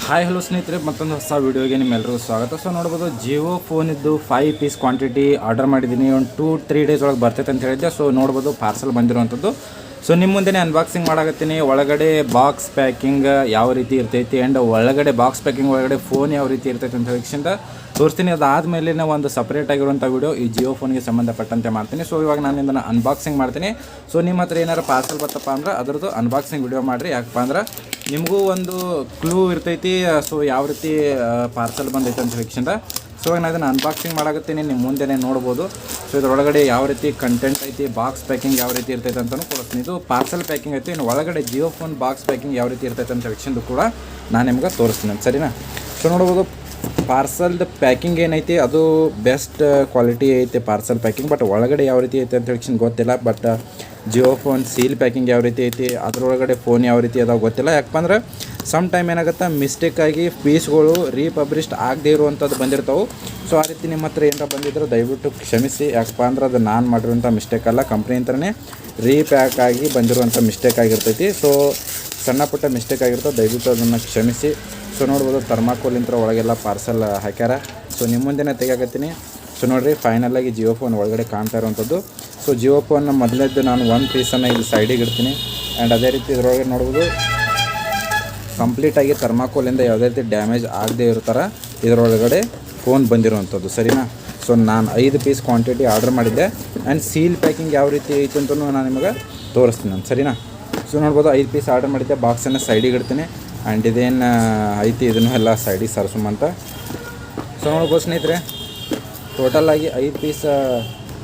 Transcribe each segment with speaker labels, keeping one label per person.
Speaker 1: Hi hello ಸ್ನೇಹಿತರೆ, ಮತ್ತೊಂದು ಹೊಸ ವೀಡಿಯೋಗೆ ನಿಮ್ಮೆಲ್ಲರಿಗೂ ಸ್ವಾಗತ. ಸೊ ನೋಡ್ಬೋದು, ಜಿಯೋ ಫೋನ್ ಇದ್ದು 5 ಪೀಸ್ ಕ್ವಾಂಟಿಟಿ ಆರ್ಡರ್ ಮಾಡಿದ್ದೀನಿ. ಒಂದು 2-3 ಡೇಸ್ ಒಳಗೆ ಬರ್ತೈತೆ ಅಂತ ಹೇಳಿದ್ದೆ. ಸೊ ನೋಡ್ಬೋದು, ಪಾರ್ಸಲ್ ಬಂದಿರುವಂಥದ್ದು. ಸೊ ನಿಮ್ಮ ಮುಂದೆ ಅನ್ಬಾಕ್ಸಿಂಗ್ ಮಾಡಾಕತ್ತೀನಿ. ಒಳಗಡೆ ಬಾಕ್ಸ್ ಪ್ಯಾಕಿಂಗ್ ಯಾವ ರೀತಿ ಇರ್ತೈತಿ ಆ್ಯಂಡ್ ಒಳಗಡೆ ಬಾಕ್ಸ್ ಪ್ಯಾಕಿಂಗ್ ಒಳಗಡೆ ಫೋನ್ ಯಾವ ರೀತಿ ಇರ್ತೈತೆ ಅಂತ ವೀಕ್ಷಿಸಿಂದ ತೋರಿಸ್ತೀನಿ. ಅದಾದಮೇಲೆ ಒಂದು ಸಪ್ರೇಟ್ ಆಗಿರುವಂಥ ವಿಡಿಯೋ ಈ ಜಿಯೋ ಫೋನ್ಗೆ ಸಂಬಂಧಪಟ್ಟಂತೆ ಮಾಡ್ತೀನಿ. ಸೊ ಇವಾಗ ನಾನು ಇದನ್ನು ಅನ್ಬಾಕ್ಸಿಂಗ್ ಮಾಡ್ತೀನಿ. ಸೊ ನಿಮ್ಮ ಹತ್ರ ಏನಾರು ಪಾರ್ಸಲ್ ಬರ್ತಪ್ಪ ಅಂದ್ರೆ ಅದರದ್ದು ಅನ್ಬಾಕ್ಸಿಂಗ್ ವಿಡಿಯೋ ಮಾಡಿರಿ. ಯಾಕಪ್ಪ ಅಂದ್ರೆ ನಿಮಗೂ ಒಂದು ಕ್ಲೂ ಇರ್ತೈತಿ. ಸೊ ಯಾವ ರೀತಿ ಪಾರ್ಸಲ್ ಬಂದೈತೆ ಅಂತ ವೀಕ್ಷಿಸಿಂದ. ಸೊ ಇವಾಗ ನಾನು ಇದನ್ನು ಅನ್ಬಾಕ್ಸಿಂಗ್ ಮಾಡಾಕತ್ತೀನಿ, ನಿಮ್ಮ ಮುಂದೆನೇ ನೋಡ್ಬೋದು. ಸೊ ಇದರೊಳಗಡೆ ಯಾವ ರೀತಿ ಕಂಟೆಂಟ್ ಐತಿ, ಬಾಕ್ಸ್ ಪ್ಯಾಕಿಂಗ್ ಯಾವ ರೀತಿ ಇರ್ತೈತೆ ಅಂತಲೂ ಕೊಡ್ತೀನಿ. ಇದು ಪಾರ್ಸಲ್ ಪ್ಯಾಕಿಂಗ್ ಐತಿ. ಇನ್ನು ಒಳಗಡೆ ಜಿಯೋ ಫೋನ್ ಬಾಕ್ಸ್ ಪ್ಯಾಕಿಂಗ್ ಯಾವ ರೀತಿ ಇರ್ತೈತೆ ಅಂತ ವೀಕ್ಷಿಸಿದ್ದು ಕೂಡ ನಾನು ನಿಮ್ಗೆ ತೋರಿಸ್ತೀನಿ, ಸರಿನಾ? ಸೊ ನೋಡ್ಬೋದು, ಪಾರ್ಸಲ್ದು ಪ್ಯಾಕಿಂಗ್ ಏನೈತಿ ಅದು ಬೆಸ್ಟ್ ಕ್ವಾಲಿಟಿ ಐತೆ ಪಾರ್ಸಲ್ ಪ್ಯಾಕಿಂಗ್. ಬಟ್ ಒಳಗಡೆ ಯಾವ ರೀತಿ ಐತೆ ಅಂತ ವೀಕ್ಷಣೆ ಗೊತ್ತಿಲ್ಲ. But Jio phone seal packing ಯಾವ ರೀತಿ ಐತಿ, ಅದರೊಳಗಡೆ ಫೋನ್ ಯಾವ ರೀತಿ ಅದಾವ ಗೊತ್ತಿಲ್ಲ. ಯಾಕಪ್ಪ ಅಂದ್ರೆ ಸಮ್ ಟೈಮ್ ಏನಾಗುತ್ತೆ, ಮಿಸ್ಟೇಕಾಗಿ ಪೀಸ್ಗಳು ರೀಪಬ್ಲಿಷ್ಡ್ ಆಗದೇ ಇರುವಂಥದ್ದು ಬಂದಿರ್ತಾವೆ. ಸೊ ಆ ರೀತಿ ನಿಮ್ಮ ಹತ್ರ ಏನಾರ ಬಂದಿದ್ರೆ ದಯವಿಟ್ಟು ಕ್ಷಮಿಸಿ. ಯಾಕಪ್ಪ ಅಂದ್ರೆ ಅದು ನಾನು ಮಾಡಿರುವಂಥ ಮಿಸ್ಟೇಕ್ ಅಲ್ಲ, ಕಂಪ್ನಿ ಅಂತಲೇ ರೀಪ್ಯಾಕ್ ಆಗಿ ಬಂದಿರುವಂಥ ಮಿಸ್ಟೇಕ್ ಆಗಿರ್ತೈತಿ. ಸೊ ಸಣ್ಣ ಪುಟ್ಟ ಮಿಸ್ಟೇಕ್ ಆಗಿರ್ತದೆ, ದಯವಿಟ್ಟು ಅದನ್ನು ಕ್ಷಮಿಸಿ. ಸೊ ನೋಡ್ಬೋದು, ಥರ್ಮಾಕೋಲಿಂತ್ರ ಒಳಗೆಲ್ಲ ಪಾರ್ಸಲ್ ಹಾಕ್ಯಾರ. ಸೊ ನಿಮ್ಮ ಮುಂದೆನೇ ತೆಗಿಯಾಕತ್ತೀನಿ. ಸೊ ನೋಡಿರಿ, ಫೈನಲಾಗಿ ಜಿಯೋ ಫೋನ್ ಒಳಗಡೆ ಕಾಣ್ತಾ ಇರುವಂಥದ್ದು. ಸೊ ಜಿಯೋ ಫೋನ್ನ ಮೊದಲೇದ್ದು ನಾನು ಒಂದು ಪೀಸನ್ನು ಇಲ್ಲಿ ಸೈಡಿಗೆ ಇಡ್ತೀನಿ. ಆ್ಯಂಡ್ ಅದೇ ರೀತಿ ಇದರೊಳಗೆ ನೋಡ್ಬೋದು, ಕಂಪ್ಲೀಟಾಗಿ ಥರ್ಮಾಕೋಲಿಂದ ಯಾವುದೇ ರೀತಿ ಡ್ಯಾಮೇಜ್ ಆಗದೇ ಇರೋ ಥರ ಇದರೊಳಗಡೆ ಫೋನ್ ಬಂದಿರುವಂಥದ್ದು, ಸರಿನಾ? ಸೊ ನಾನು 5 ಪೀಸ್ ಕ್ವಾಂಟಿಟಿ ಆರ್ಡರ್ ಮಾಡಿದ್ದೆ. ಆ್ಯಂಡ್ ಸೀಲ್ ಪ್ಯಾಕಿಂಗ್ ಯಾವ ರೀತಿ ಐತೆ ಅಂತಲೂ ನಾನು ನಿಮಗೆ ತೋರಿಸ್ತೀನಿ ನಾನು, ಸರಿನಾ? ಸೊ ನೋಡ್ಬೋದು, 5 ಪೀಸ್ ಆರ್ಡರ್ ಮಾಡಿದ್ದೆ. ಬಾಕ್ಸನ್ನು ಸೈಡಿಗೆ ಇಡ್ತೀನಿ. ಆ್ಯಂಡ್ ಇದೇನು ಐತಿ ಇದನ್ನು ಎಲ್ಲ ಸೈಡಿಗೆ ಸರ್ಸುಮಂತ. ಸೊ ನೋಡ್ಬೋದು ಸ್ನೇಹಿತರೆ, ಟೋಟಲಾಗಿ 5 ಪೀಸ್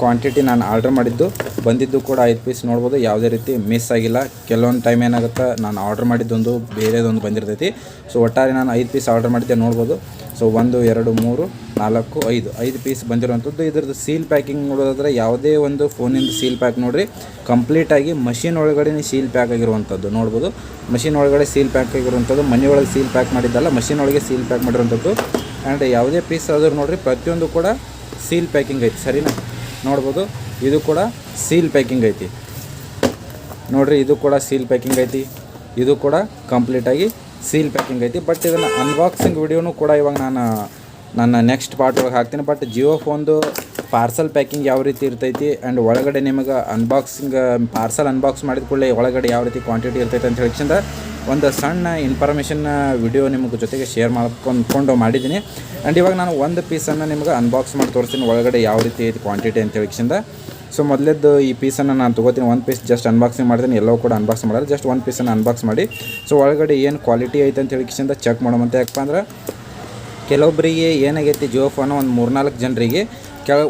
Speaker 1: ಕ್ವಾಂಟಿಟಿ ನಾನು ಆರ್ಡರ್ ಮಾಡಿದ್ದು, ಬಂದಿದ್ದು ಕೂಡ 5 ಪೀಸ್. ನೋಡ್ಬೋದು, ಯಾವುದೇ ರೀತಿ ಮಿಸ್ ಆಗಿಲ್ಲ. ಕೆಲವೊಂದು ಟೈಮ್ ಏನಾಗುತ್ತೆ, ನಾನು ಆರ್ಡರ್ ಮಾಡಿದ್ದೊಂದು ಬೇರೆದೊಂದು ಬಂದಿರ್ತೈತಿ. ಸೊ ಒಟ್ಟಾರೆ ನಾನು 5 ಪೀಸ್ ಆರ್ಡರ್ ಮಾಡಿದ್ದೆ, ನೋಡ್ಬೋದು. ಸೊ 1 2 3 4 5 ಪೀಸ್ ಬಂದಿರುವಂಥದ್ದು. ಇದ್ರದ್ದು ಸೀಲ್ ಪ್ಯಾಕಿಂಗ್ ನೋಡೋದಾದ್ರೆ ಯಾವುದೇ ಒಂದು ಫೋನಿಂದ ಸೀಲ್ ಪ್ಯಾಕ್ ನೋಡಿರಿ, ಕಂಪ್ಲೀಟಾಗಿ ಮಷಿನ್ ಒಳಗಡೆ ಸೀಲ್ ಪ್ಯಾಕ್ ಆಗಿರುವಂಥದ್ದು. ನೋಡ್ಬೋದು, ಮಷಿನ್ ಒಳಗಡೆ ಸೀಲ್ ಪ್ಯಾಕ್ ಆಗಿರುವಂಥದ್ದು. ಮನೆ ಒಳಗೆ ಸೀಲ್ ಪ್ಯಾಕ್ ಮಾಡಿದ್ದಲ್ಲ, ಮಷಿನ್ ಒಳಗೆ ಸೀಲ್ ಪ್ಯಾಕ್ ಮಾಡಿರುವಂಥದ್ದು. ಆ್ಯಂಡ್ ಯಾವುದೇ ಪೀಸ್ ಆದರೂ ನೋಡಿರಿ, ಪ್ರತಿಯೊಂದು ಕೂಡ ಸೀಲ್ ಪ್ಯಾಕಿಂಗ್ ಐತಿ, ಸರಿನಾ? ನೋಡ್ಬೋದು, ಇದು ಕೂಡ ಸೀಲ್ ಪ್ಯಾಕಿಂಗ್ ಐತಿ. ನೋಡಿರಿ, ಇದು ಕೂಡ ಸೀಲ್ ಪ್ಯಾಕಿಂಗ್ ಐತಿ. ಇದು ಕೂಡ ಕಂಪ್ಲೀಟಾಗಿ ಸೀಲ್ ಪ್ಯಾಕಿಂಗ್ ಐತಿ. ಬಟ್ ಇದನ್ನು ಅನ್ಬಾಕ್ಸಿಂಗ್ ವಿಡಿಯೋನು ಕೂಡ ಇವಾಗ ನಾನು ನನ್ನ ನೆಕ್ಸ್ಟ್ ಪಾರ್ಟ್ ಒಳಗೆ ಹಾಕ್ತೀನಿ. ಬಟ್ ಜಿಯೋ ಫೋನ್ದು ಪಾರ್ಸಲ್ ಪ್ಯಾಕಿಂಗ್ ಯಾವ ರೀತಿ ಇರ್ತೈತಿ ಆ್ಯಂಡ್ ಒಳಗಡೆ ನಿಮಗೆ ಅನ್ಬಾಕ್ಸಿಂಗ್ ಪಾರ್ಸಲ್ ಅನ್ಬಾಕ್ಸ್ ಮಾಡಿದ ಕೂಡಲೇ ಒಳಗಡೆ ಯಾವ ರೀತಿ ಕ್ವಾಂಟಿಟಿ ಇರ್ತೈತೆ ಅಂತ ಹೇಳಿಂದ ಒಂದು ಸಣ್ಣ ಇನ್ಫಾರ್ಮೇಷನ್ ವಿಡಿಯೋ ನಿಮಗೆ ಜೊತೆಗೆ ಶೇರ್ ಮಾಡ್ಕೊಂಡು ಮಾಡಿದ್ದೀನಿ. ಆ್ಯಂಡ್ ಇವಾಗ ನಾನು ಒಂದು ಪೀಸನ್ನು ನಿಮ್ಗೆ ಅನ್ಬಾಕ್ಸ್ ಮಾಡಿ ತೋರಿಸ್ತೀನಿ, ಒಳಗಡೆ ಯಾವ ರೀತಿ ಐತಿ ಕ್ವಾಂಟಿಟಿ ಅಂತ ಹೇಳಿಂದ. ಸೊ ಮೊದಲೇದ್ದು ಈ ಪೀಸನ್ನು ನಾನು ತೊಗೋತೀನಿ. ಒಂದು ಪೀಸ್ ಜಸ್ಟ್ ಅನ್ಬಾಕ್ಸಿಂಗ್ ಮಾಡ್ತೀನಿ, ಎಲ್ಲವೂ ಕೂಡ ಅನ್ಬಾಕ್ಸ್ ಮಾಡೋದು. ಜಸ್ಟ್ ಒಂದು ಪೀಸನ್ನು ಅನ್ಬಾಕ್ಸ್ ಮಾಡಿ ಸೊ ಒಳಗಡೆ ಏನು ಕ್ವಾಲಿಟಿ ಐತೆ ಅಂತ ಹೇಳಿಂದ ಚೆಕ್ ಮಾಡೋಮಂತ. ಯಾಕಪ್ಪ ಅಂದ್ರೆ ಕೆಲವೊಬ್ಬರಿಗೆ ಏನಾಗೈತಿ, ಜಿಯೋ ಫೋನ್ ಒಂದು 3-4 ಜನರಿಗೆ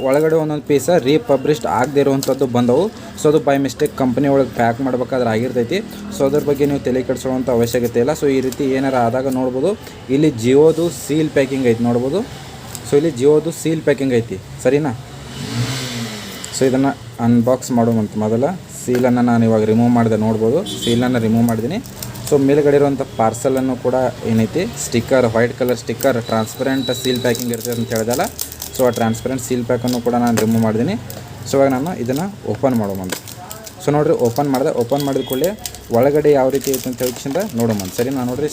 Speaker 1: ಒಳಗಡೆ ಒಂದೊಂದು ಪೀಸ ರೀಪಬ್ಲಿಷ್ಡ್ ಆಗದೇ ಇರುವಂಥದ್ದು ಬಂದವು. ಸೊ ಅದು ಬೈ ಮಿಸ್ಟೇಕ್ ಕಂಪ್ನಿ ಒಳಗೆ ಪ್ಯಾಕ್ ಮಾಡ್ಬೇಕಾದ್ರೆ ಆಗಿರ್ತೈತಿ. ಸೊ ಅದ್ರ ಬಗ್ಗೆ ನೀವು ತಲೆ ಕೆಡಿಸೋವಂಥ ಅವಶ್ಯಕತೆ ಇಲ್ಲ. ಸೊ ಈ ರೀತಿ ಏನಾರು ಆದಾಗ ನೋಡ್ಬೋದು, ಇಲ್ಲಿ ಜಿಯೋದು ಸೀಲ್ ಪ್ಯಾಕಿಂಗ್ ಐತಿ, ನೋಡ್ಬೋದು. ಸೊ ಇಲ್ಲಿ ಜಿಯೋದು ಸೀಲ್ ಪ್ಯಾಕಿಂಗ್ ಐತಿ, ಸರಿನಾ? ಸೊ ಇದನ್ನು ಅನ್ಬಾಕ್ಸ್ ಮಾಡೋವಂತ ಮೊದಲ ಸೀಲನ್ನು ನಾನು ಇವಾಗ ರಿಮೂವ್ ಮಾಡಿದೆ, ನೋಡ್ಬೋದು. ಸೀಲನ್ನು ರಿಮೂವ್ ಮಾಡಿದ್ದೀನಿ. ಸೊ ಮೇಲ್ಗಡೆ ಇರುವಂಥ ಪಾರ್ಸಲನ್ನು ಕೂಡ ಏನೈತಿ, sticker, white colour sticker, transparent seal packing ಇರ್ತದೆ ಅಂತ ಹೇಳಿದಲ್ಲ. ಸೊ ಆ ಟ್ರಾನ್ಸ್ಪರೆಂಟ್ ಸೀಲ್ ಪ್ಯಾಕನ್ನು ಕೂಡ ನಾನು ರಿಮೂವ್ ಮಾಡಿದ್ದೀನಿ. ಸೊ ಇವಾಗ ನಾನು ಇದನ್ನು ಓಪನ್ ಮಾಡೋಮಂತ. ಸೊ ನೋಡಿರಿ, ಓಪನ್ ಮಾಡಿದ ಕೂಡಲೇ ಒಳಗಡೆ ಯಾವ ರೀತಿ ಐತೆ ಅಂತ ಹೇಳಿಂದ ನೋಡೋಮಂತ, ಸರಿ? ನಾನು ನೋಡಿರಿ,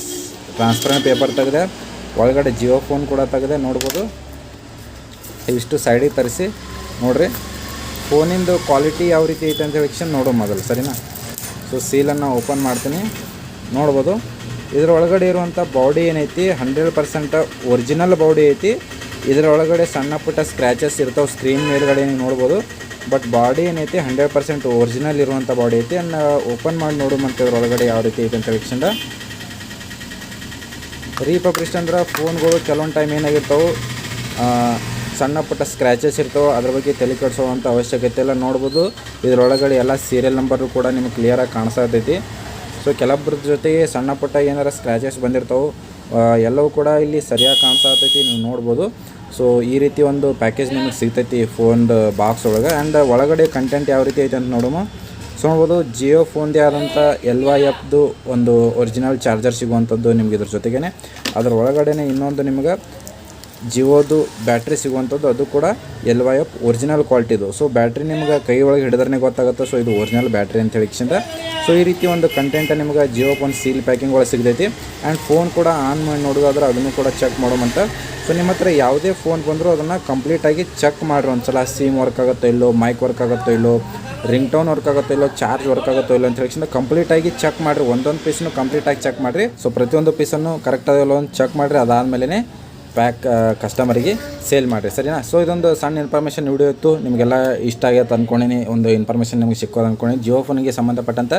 Speaker 1: ಟ್ರಾನ್ಸ್ಪರೆಂಟ್ ಪೇಪರ್ ತೆಗೆದೆ, ಒಳಗಡೆ ಜಿಯೋ ಫೋನ್ ಕೂಡ ತೆಗೆದೆ, ನೋಡ್ಬೋದು. ಇವಿಷ್ಟು ಸೈಡಿಗೆ ತರಿಸಿ ನೋಡಿರಿ, ಫೋನಿಂದು ಕ್ವಾಲಿಟಿ ಯಾವ ರೀತಿ ಐತೆ ಅಂತ ಹೇಳಿಂದ ನೋಡೋ ಮೊದಲು, ಸರಿನಾ? ಸೊ ಸೀಲನ್ನು ಓಪನ್ ಮಾಡ್ತೀನಿ, ನೋಡ್ಬೋದು. ಇದರ ಒಳಗಡೆ ಇರುವಂಥ ಬಾಡಿ ಏನೈತಿ 100% ಒರಿಜಿನಲ್ ಬಾಡಿ ಐತಿ. ಇದರ ಒಳಗಡೆ ಸಣ್ಣ ಪುಟ್ಟ ಸ್ಕ್ರ್ಯಾಚಸ್ ಇರ್ತಾವೆ ಸ್ಕ್ರೀನ್ ಮೇಲ್ಗಡೆ ನೋಡ್ಬೋದು. ಬಟ್ ಬಾಡಿ ಏನೈತಿ 100% ಒರಿಜಿನಲ್ ಇರುವಂಥ ಬಾಡಿ ಐತಿ. ಆ್ಯಂಡ್ ಓಪನ್ ಮಾಡಿ ನೋಡುವಂಥ ಇದ್ರೊಳಗಡೆ ಯಾವ ರೀತಿ ಐತೆ ಅಂತ ಹೇಳಿಂದ. ರೀಪಬ್ಲಿಷ್ಡ್ ಅಂದ್ರೆ ಫೋನ್ಗಳು ಕೆಲವೊಂದು ಟೈಮ್ ಏನಾಗಿರ್ತಾವೆ, ಸಣ್ಣ ಪುಟ್ಟ ಸ್ಕ್ರ್ಯಾಚಸ್ ಇರ್ತಾವೆ, ಅದ್ರ ಬಗ್ಗೆ ತಲೆ ಕೆಡಿಸೋವಂಥ ಅವಶ್ಯಕತೆ ಇಲ್ಲ. ನೋಡ್ಬೋದು, ಇದರೊಳಗಡೆ ಎಲ್ಲ ಸೀರಿಯಲ್ ನಂಬರು ಕೂಡ ನಿಮಗೆ ಕ್ಲಿಯರಾಗಿ ಕಾಣಿಸ್ತೈತಿ. ಸೊ ಕೆಲವೊಬ್ಬರ ಜೊತೆಗೆ ಸಣ್ಣ ಪುಟ್ಟ ಏನಾರ ಸ್ಕ್ರ್ಯಾಚಸ್ ಬಂದಿರ್ತಾವೆ, ಎಲ್ಲವೂ ಕೂಡ ಇಲ್ಲಿ ಸರಿಯಾಗಿ ಕಾಣಿಸ್ತೈತಿ, ನೀವು ನೋಡ್ಬೋದು. ಸೊ ಈ ರೀತಿ ಒಂದು ಪ್ಯಾಕೇಜ್ ನಿಮಗೆ ಸಿಗ್ತೈತಿ ಫೋನ್ದು ಬಾಕ್ಸ್ ಒಳಗೆ. ಆ್ಯಂಡ್ ಒಳಗಡೆ ಕಂಟೆಂಟ್ ಯಾವ ರೀತಿ ಐತೆ ಅಂತ ನೋಡೋಣ. ಸೊ ನೋಡ್ಬೋದು, ಜಿಯೋ ಫೋನ್ದೇ ಆದಂಥ LYFದು ಒಂದು ಒರಿಜಿನಲ್ ಚಾರ್ಜರ್ ಸಿಗುವಂಥದ್ದು ನಿಮ್ಗೆ ಇದ್ರ ಜೊತೆಗೇ. ಅದರ ಒಳಗಡೆ ಇನ್ನೊಂದು ನಿಮ್ಗೆ ಜಿಯೋದು ಬ್ಯಾಟ್ರಿ ಸಿಗುವಂಥದ್ದು, ಅದು ಕೂಡ LYF ಒರಿಜಿನಲ್ ಕ್ವಾಲಿಟಿದು. ಸೊ ಬ್ಯಾಟ್ರಿ ನಿಮ್ಗೆ ಕೈ ಒಳಗೆ ಹಿಡಿದ್ರೆ ಗೊತ್ತಾಗುತ್ತೆ. ಸೊ ಇದು ಒರಿಜಿನಲ್ ಬ್ಯಾಟ್ರಿ ಅಂತ ಹೇಳಿಕ್ಷಿಂದ ಸೊ ಈ ರೀತಿ ಒಂದು ಕಂಟೆಂಟ್ ನಿಮ್ಗೆ ಜಿಯೋ ಫೋನ್ ಸೀಲ್ ಪ್ಯಾಕಿಂಗ್ ಒಳಗೆ ಸಿಗ್ತೈತಿ. ಆ್ಯಂಡ್ ಫೋನ್ ಕೂಡ ಆನ್ ಮಾಡಿ ನೋಡೋದಾದ್ರೆ ಅದನ್ನು ಕೂಡ ಚೆಕ್ ಮಾಡೋಮಂತ. ಸೊ ನಿಮ್ಮ ಹತ್ರ ಯಾವುದೇ ಫೋನ್ ಬಂದರೂ ಅದನ್ನು ಕಂಪ್ಲೀಟಾಗಿ ಚೆಕ್ ಮಾಡಿರಿ ಒಂದ್ಸಲ. ಸಿಮ್ ವರ್ಕ್ ಆಗುತ್ತೋ ಇಲ್ಲೋ, ಮೈಕ್ ವರ್ಕ್ ಆಗುತ್ತೋ ಇಲ್ಲೋ, ರಿಂಗ್ ಟೋನ್ ವರ್ಕ್ ಆಗುತ್ತೋ ಇಲ್ಲೋ, ಚಾರ್ಜ್ ವರ್ಕ್ ಆಗುತ್ತೋ ಇಲ್ಲೋ ಅಂತ ಹೇಳಿಕ್ಷಿಂದ ಕಂಪ್ಲೀಟಾಗಿ ಚೆಕ್ ಮಾಡಿರಿ. ಒಂದೊಂದು ಪೀಸನ್ನು ಕಂಪ್ಲೀಟಾಗಿ ಚೆಕ್ ಮಾಡಿರಿ. ಸೊ ಪ್ರತಿಯೊಂದು ಪೀಸನ್ನು ಕರೆಕ್ಟ್ ಅದೋ ಒಂದು ಚೆಕ್ ಮಾಡಿರಿ. ಅದಾದಮೇಲೆ ಪ್ಯಾಕ್ ಕಸ್ಟಮರಿಗೆ ಸೇಲ್ ಮಾಡಿರಿ, ಸರಿನಾ. ಸೊ ಇದೊಂದು ಸಣ್ಣ ಇನ್ಫಾರ್ಮೇಷನ್ ವಿಡಿಯೋ ಇತ್ತು, ನಿಮಗೆಲ್ಲ ಇಷ್ಟ ಆಗೈತೆ ಅಂದ್ಕೊಂಡಿನಿ. ಒಂದು ಇನ್ಫಾರ್ಮೇಷನ್ ನಿಮಗೆ ಸಿಕ್ಕೋದು ಅಂದ್ಕೊಂಡಿನಿ. ಜಿಯೋ ಫೋನಿಗೆ ಸಂಬಂಧಪಟ್ಟಂಥ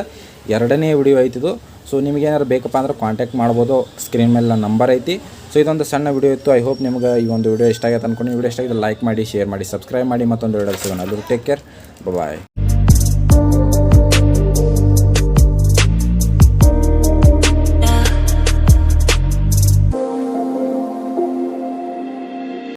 Speaker 1: 2ನೇ ವಿಡಿಯೋ ಐತಿದು. ಸೊ ನಿಮಗೇನಾದ್ರು ಬೇಕಪ್ಪ ಅಂದ್ರೆ ಕಾಂಟ್ಯಾಕ್ಟ್ ಮಾಡ್ಬೋದು. ಸ್ಕ್ರೀನ್ ಮೇಲೆ ನನ್ನ ನಂಬರ್ ಐತಿ. ಸೊ ಇದೊಂದು ಸಣ್ಣ ವಿಡಿಯೋ ಇತ್ತು. ಐ ಹೋಪ್ ನಿಮ್ಗೆ ಈ ಒಂದು ವಿಡಿಯೋ ಇಷ್ಟ ಆಗೈತೆ ಅಂದ್ಕೊಂಡು ವಿಡಿಯೋ ಇಷ್ಟ ಆಗಿದೆ ಲೈಕ್ ಮಾಡಿ, ಶೇರ್ ಮಾಡಿ, ಸಬ್ಸ್ಕ್ರೈಬ್ ಮಾಡಿ. ಮತ್ತೊಂದು ವಿಡಿಯೋ ಸಿಗೋಣ. ಅದು ಟೇಕ್ ಕೇರ್, ಬಾಯ್.